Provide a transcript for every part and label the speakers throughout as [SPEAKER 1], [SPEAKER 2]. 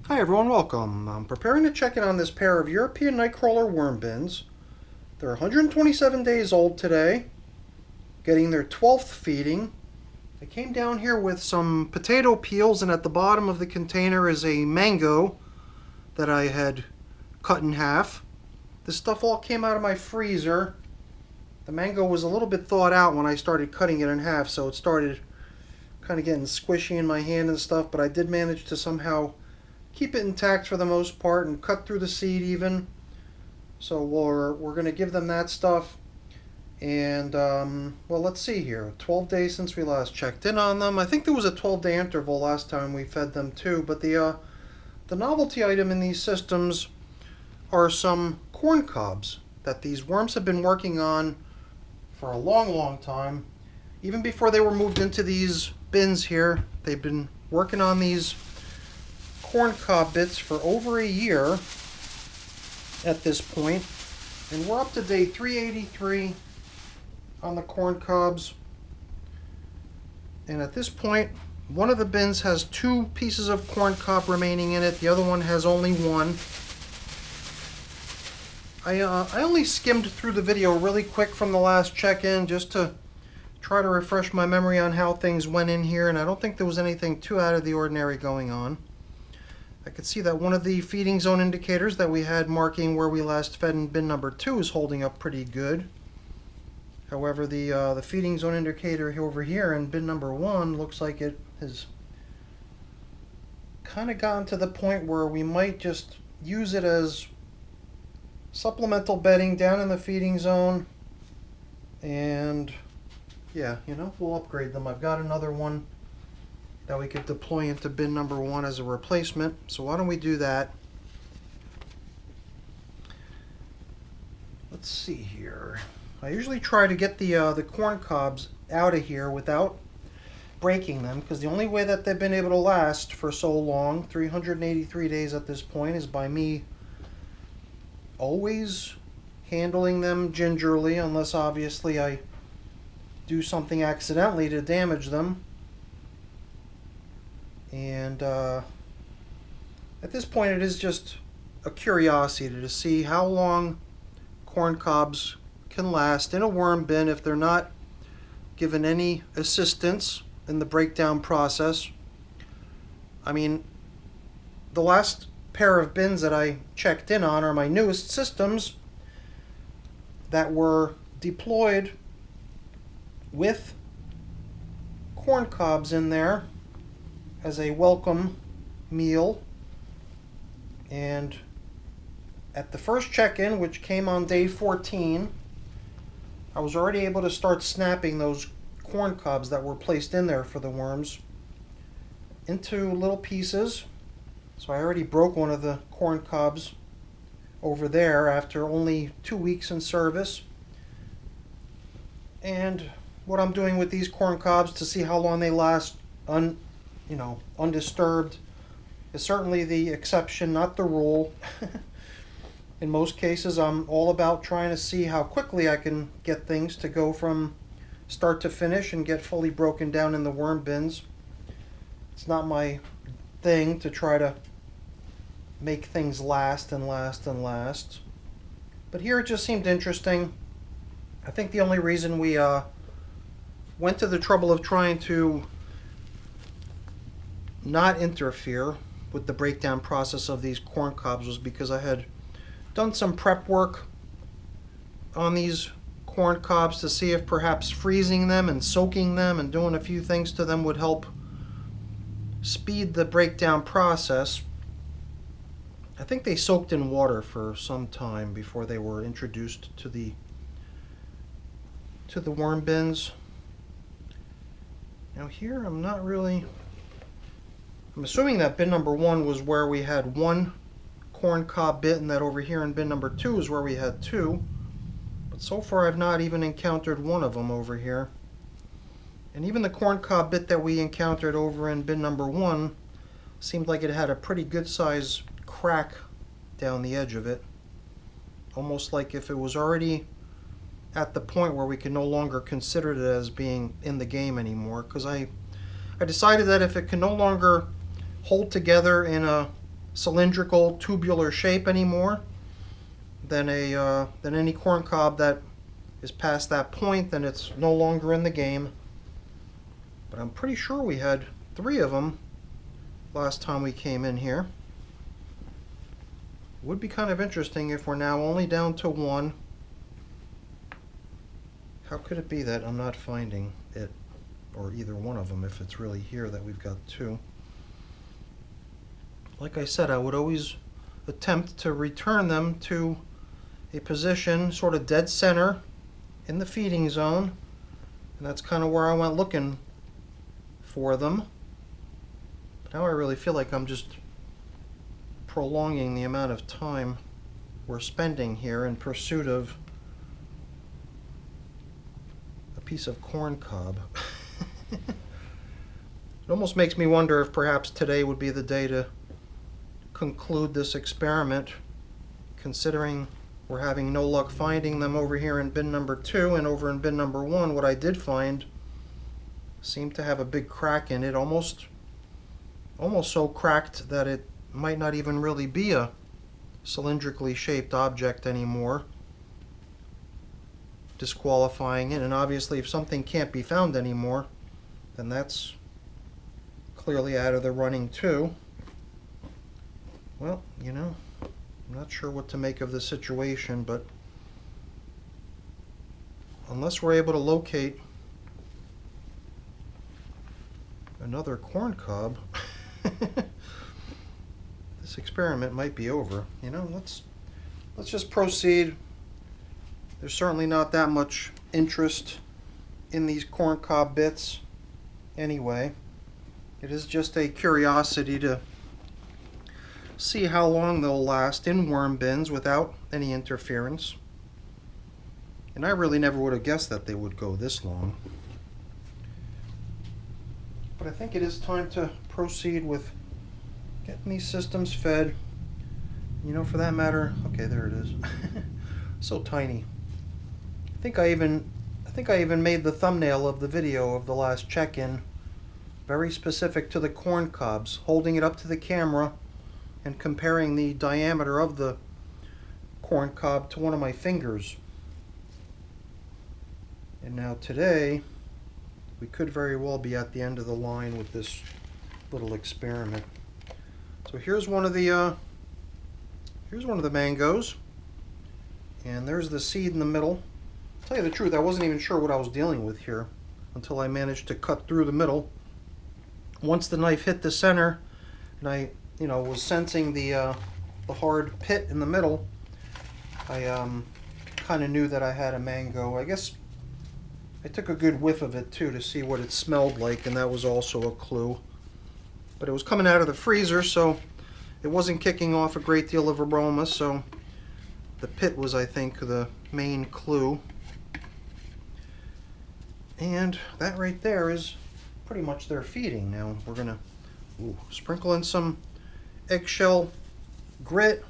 [SPEAKER 1] Hi everyone, welcome. I'm preparing to check in on this pair of European Nightcrawler worm bins. They're 127 days old today, getting their 12th feeding. I came down here with some potato peels, and at the bottom of the container is a mango that I had cut in half. This stuff all came out of my freezer. The mango was a little bit thawed out when I started cutting it in half, so it started kind of getting squishy in my hand and stuff, but I did manage to somehow keep it intact for the most part and cut through the seed even. So we're going to give them that stuff. And well, let's see here. 12 days since we last checked in on them. I think there was a 12-day interval last time we fed them too. But the novelty item in these systems are some corn cobs that these worms have been working on for a long time. Even before they were moved into these bins here, they've been working on these corn cob bits for over a year at this point, and we're up to day 383 on the corn cobs. And at this point, one of the bins has 2 pieces of corn cob remaining in it, the other one has only 1. I only skimmed through the video really quick from the last check-in just to try to refresh my memory on how things went in here, and I don't think there was anything too out of the ordinary going on. I could see that one of the feeding zone indicators that we had marking where we last fed in bin number 2 is holding up pretty good. However, the feeding zone indicator over here in bin number 1 looks like it has kind of gotten to the point where we might just use it as supplemental bedding down in the feeding zone. And yeah, we'll upgrade them. I've got another one that we could deploy into bin number 1 as a replacement. So why don't we do that? Let's see here. I usually try to get the corn cobs out of here without breaking them, because the only way that they've been able to last for so long, 383 days at this point, is by me always handling them gingerly, unless obviously I do something accidentally to damage them. And at this point, it is just a curiosity to see how long corn cobs can last in a worm bin if they're not given any assistance in the breakdown process. I mean, the last pair of bins that I checked in on are my newest systems that were deployed with corn cobs in there as a welcome meal. And at the first check-in, which came on day 14, I was already able to start snapping those corn cobs that were placed in there for the worms into little pieces. So I already broke one of the corn cobs over there after only 2 weeks in service. And what I'm doing with these corn cobs to see how long they last undisturbed is certainly the exception, not the rule. In most cases, I'm all about trying to see how quickly I can get things to go from start to finish and get fully broken down in the worm bins. It's not my thing to try to make things last and last and last. But here it just seemed interesting. I think the only reason we went to the trouble of trying to not interfere with the breakdown process of these corn cobs was because I had done some prep work on these corn cobs to see if perhaps freezing them and soaking them and doing a few things to them would help speed the breakdown process. I think they soaked in water for some time before they were introduced to the worm bins. Now here I'm assuming that bin number 1 was where we had 1 corn cob bit, and that over here in bin number 2 is where we had 2. But so far I've not even encountered one of them over here. And even the corn cob bit that we encountered over in bin number 1 seemed like it had a pretty good size crack down the edge of it. Almost like if it was already at the point where we can no longer consider it as being in the game anymore. Because I decided that if it can no longer hold together in a cylindrical tubular shape anymore than any corn cob that is past that point. Then it's no longer in the game. But I'm pretty sure we had 3 of them last time we came in here. Would be kind of interesting if we're now only down to 1. How could it be that I'm not finding it, or either one of them, if it's really here that we've got 2? Like I said, I would always attempt to return them to a position sort of dead center in the feeding zone, and that's kind of where I went looking for them. But now I really feel like I'm just prolonging the amount of time we're spending here in pursuit of a piece of corn cob. It almost makes me wonder if perhaps today would be the day to conclude this experiment, considering we're having no luck finding them over here in bin number 2, and over in bin number 1 what I did find seemed to have a big crack in it, almost so cracked that it might not even really be a cylindrically shaped object anymore, disqualifying it. And obviously if something can't be found anymore, then that's clearly out of the running too. Well, you know, I'm not sure what to make of the situation, but unless we're able to locate another corn cob, this experiment might be over. You know, let's just proceed. There's certainly not that much interest in these corn cob bits anyway. It is just a curiosity to see how long they'll last in worm bins without any interference. And I really never would have guessed that they would go this long. But I think it is time to proceed with getting these systems fed. You know, for that matter, okay, there it is. So tiny. I think I even made the thumbnail of the video of the last check-in very specific to the corn cobs, holding it up to the camera and comparing the diameter of the corn cob to one of my fingers. And now today, we could very well be at the end of the line with this little experiment. So here's one of the mangoes, and there's the seed in the middle. To tell you the truth, I wasn't even sure what I was dealing with here until I managed to cut through the middle. Once the knife hit the center, and I, you know, was sensing the hard pit in the middle, I kind of knew that I had a mango. I guess I took a good whiff of it too to see what it smelled like, and that was also a clue. But it was coming out of the freezer, so it wasn't kicking off a great deal of aroma, so the pit was, I think, the main clue. And that right there is pretty much their feeding. Now we're gonna sprinkle in some eggshell grit,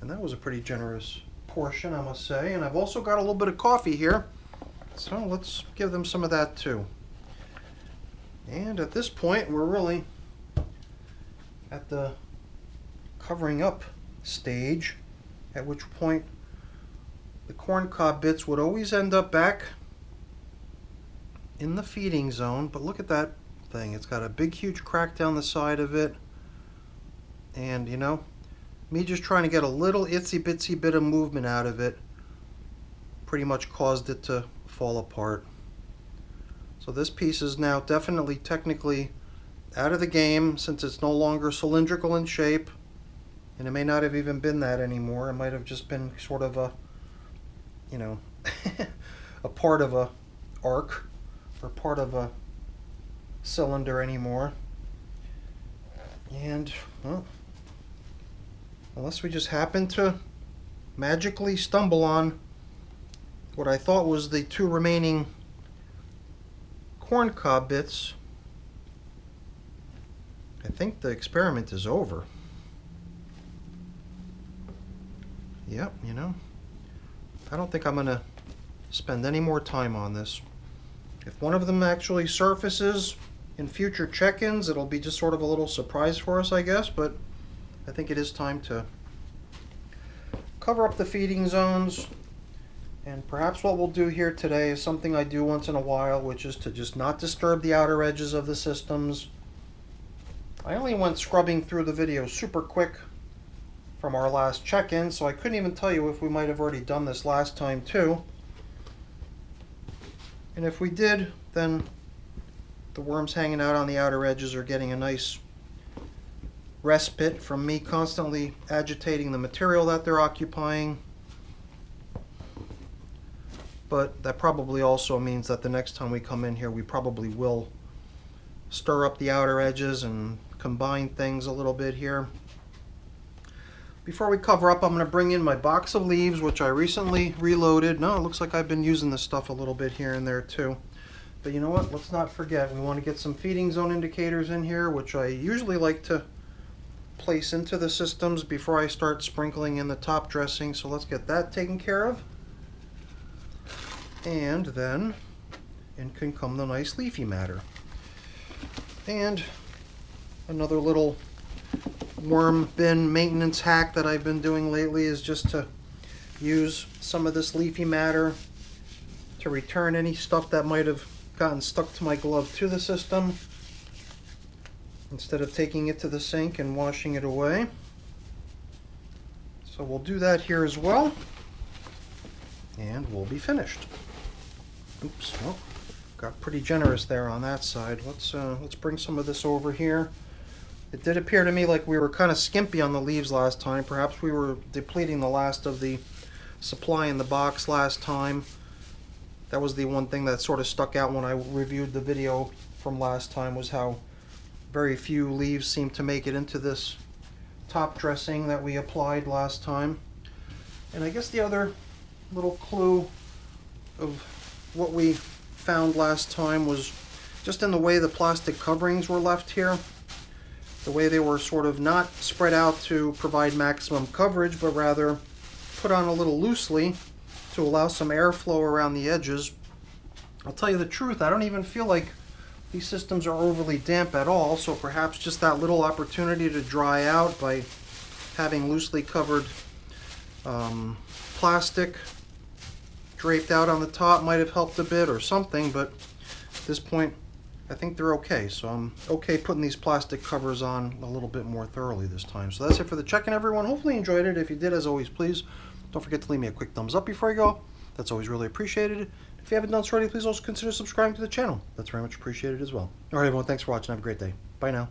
[SPEAKER 1] and that was a pretty generous portion, I must say. And I've also got a little bit of coffee here, so let's give them some of that too. And at this point, we're really at the covering up stage, at which point the corn cob bits would always end up back in the feeding zone. But look at that thing. It's got a big huge crack down the side of it, and you know, me just trying to get a little itsy bitsy bit of movement out of it pretty much caused it to fall apart. So this piece is now definitely technically out of the game, since it's no longer cylindrical in shape, and it may not have even been that anymore. It might have just been sort of a, you know, a part of a arc or part of a cylinder anymore. And well, unless we just happen to magically stumble on what I thought was the 2 remaining corn cob bits, I think the experiment is over. Yep, you know, I don't think I'm gonna spend any more time on this. If one of them actually surfaces in future check-ins, it'll be just sort of a little surprise for us, I guess, but I think it is time to cover up the feeding zones. And perhaps what we'll do here today is something I do once in a while, which is to just not disturb the outer edges of the systems. I only went scrubbing through the video super quick from our last check-in, so I couldn't even tell you if we might have already done this last time too. And if we did, then the worms hanging out on the outer edges are getting a nice respite from me constantly agitating the material that they're occupying. But that probably also means that the next time we come in here, we probably will stir up the outer edges and combine things a little bit here. Before we cover up, I'm going to bring in my box of leaves, which I recently reloaded. No, it looks like I've been using this stuff a little bit here and there too. But you know what? Let's not forget, we want to get some feeding zone indicators in here, which I usually like to place into the systems before I start sprinkling in the top dressing. So let's get that taken care of. And then in can come the nice leafy matter. And another little worm bin maintenance hack that I've been doing lately is just to use some of this leafy matter to return any stuff that might have gotten stuck to my glove to the system, instead of taking it to the sink and washing it away. So we'll do that here as well, and we'll be finished. Oops, well, got pretty generous there on that side. Let's bring some of this over here. It did appear to me like we were kind of skimpy on the leaves last time. Perhaps we were depleting the last of the supply in the box last time. That was the one thing that sort of stuck out when I reviewed the video from last time, was how very few leaves seemed to make it into this top dressing that we applied last time. And I guess the other little clue of what we found last time was just in the way the plastic coverings were left here. The way they were sort of not spread out to provide maximum coverage, but rather put on a little loosely to allow some airflow around the edges. I'll tell you the truth, I don't even feel like these systems are overly damp at all, so perhaps just that little opportunity to dry out by having loosely covered plastic draped out on the top might have helped a bit or something, but at this point I think they're okay. So I'm okay putting these plastic covers on a little bit more thoroughly this time. So that's it for the check-in, everyone. Hopefully you enjoyed it. If you did, as always, please don't forget to leave me a quick thumbs up before you go. That's always really appreciated. If you haven't done so already, please also consider subscribing to the channel. That's very much appreciated as well. Alright everyone, thanks for watching. Have a great day. Bye now.